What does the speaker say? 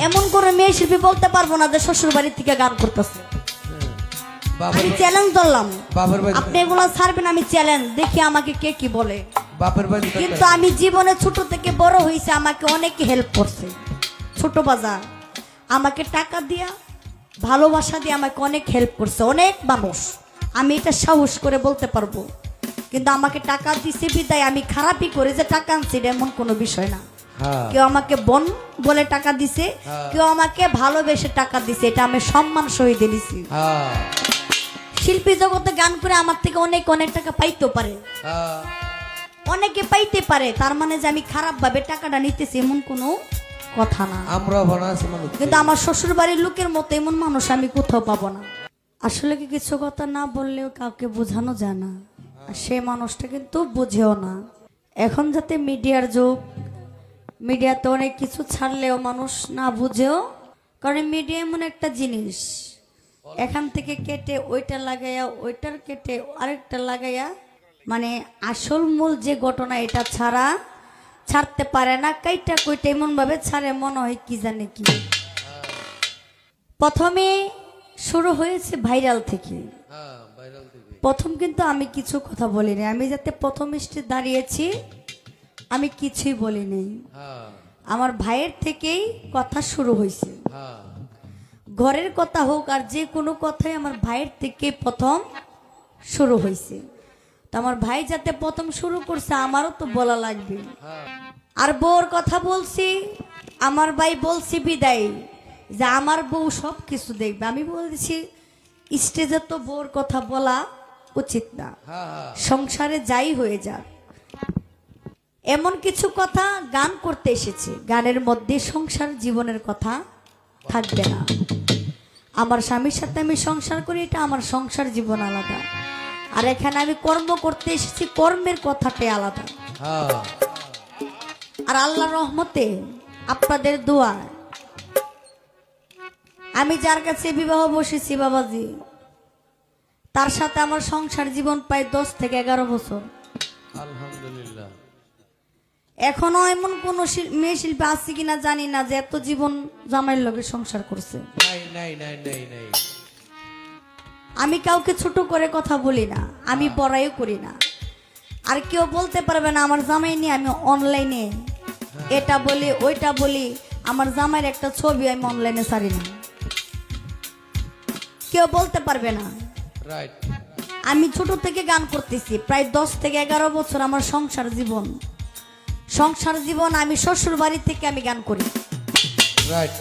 এমন করে মেয়ে শিল্পী বলতে পারবো না যে শ্বশুর বাড়ি থেকে গান করতেছে। আমি চ্যালেঞ্জ ধরলাম, আপনি এগুলো ছাড়বেন, আমি চ্যালেঞ্জ দেখি আমাকে কে কি বলে। কিন্তু আমি জীবনে ছোট থেকে বড় হয়েছে, আমাকে অনেকে হেল্প করছে। ছোট বাজার আমাকে টাকা দিয়া ভালোবাসা দিয়ে আমাকে অনেক হেল্প করছে অনেক মানুষ, আমি এটা সাহস করে বলতে পারবো। কিন্তু আমাকে টাকা দিছে বিদায় আমি খারাপই করে যে টাকা আনছি এমন কোনো বিষয় না। কেউ আমাকে বোন বলে টাকা দিছে, কেউ আমাকে ভালোবেসে টাকা দিছে, এটা আমি সম্মান সহিত দিয়েছি। শিল্পী জগতে গান করে আমার থেকে অনেক অনেক টাকা পাইতে পারে, অনেকে পাইতে পারে, তার মানে যে আমি খারাপ ভাবে টাকাটা নিতেছি এমন কোনো কথা না। কিন্তু আমার শ্বশুর বাড়ির লোকের মতো এমন মানুষ আমি কোথাও পাবো না। আসলে কি কিছু কথা না বললেও কাউকে বোঝানো যায় না, আর সে মানুষটা কিন্তু বুঝেও না। এখন যাতে মিডিয়ার যুগ, মিডিয়াতে অনেক কিছু ছাড়লেও মানুষ না বুঝেও, কারণ মিডিয়া এমন একটা জিনিস, এখান থেকে কেটে ওইটা লাগাইয়া ওইটার কেটে আরেকটা লাগাইয়া, মানে আসল মূল যে ঘটনা এটা ছাড়তে পারে না, কাইটা কইটা এমন ভাবে ছাড়ে মনে হয় কি জানে কি। প্রথমে শুরু হয়েছে ভাইরাল থেকে, প্রথম কিন্তু আমি কিছু কথা বলিনি, আমি যাতে প্রথম স্টেজে দাঁড়িয়েছি আমি কিছুই বলিনি। আমার ভাইয়ের থেকেই কথা শুরু হয়েছে, ঘরের কথা হোক আর যে কোনো কথাই আমার ভাইয়ের থেকে প্রথম শুরু হয়েছে। তো আমার ভাই যাতে প্রথম শুরু করছে আমারও তো বলা লাগবে। আর বউর কথা বলছি, আমার ভাই বলছি বিদায় যে আমার বউ সব কিছু দেখবে। আমি বলছি স্টেজে তো বউর কথা বলা উচিত না, সংসারে যাই হয়ে যাক। এমন কিছু কথা গান করতে এসেছে, গানের মধ্যে সংসার জীবনের কথা থাকবে না। আমার স্বামীর সাথে আমি সংসার করি, এটা আমার সংসার জীবন আলাদা, আর এখানে আমি কর্ম করতে এসেছি, কর্মের কথাটাই আলাদা। আর আল্লাহর রহমতে আপনাদের দোয়া আমি যার কাছে বিবাহ বসেছি বাবাজি, তার সাথে আমার সংসার জীবন প্রায় 10 থেকে 11 বছর। আলহামদুলিল্লাহ। এখনো এমন কোন মেয়ে শিল্পী আছে কিনা জানি না যে এত জীবন জামাইয়ের লগে সংসার করছে। আমি কাউকে ছোট করে কথা বলি না, আমি বড়াইও করি না। আর কেউ বলতে পারবে না আমার জামাই নিয়ে আমি অনলাইনে এটা বলি ওইটা বলি, আমার জামাইয়ের একটা ছবি আমি অনলাইনে ছাড়ি না, কেউ বলতে পারবে না। আমি ছোট থেকে গান করতেছি, প্রায় 10 থেকে 11 বছর আমার সংসার জীবন। আমি শ্বশুর বাড়ি থেকে আমি গান করি।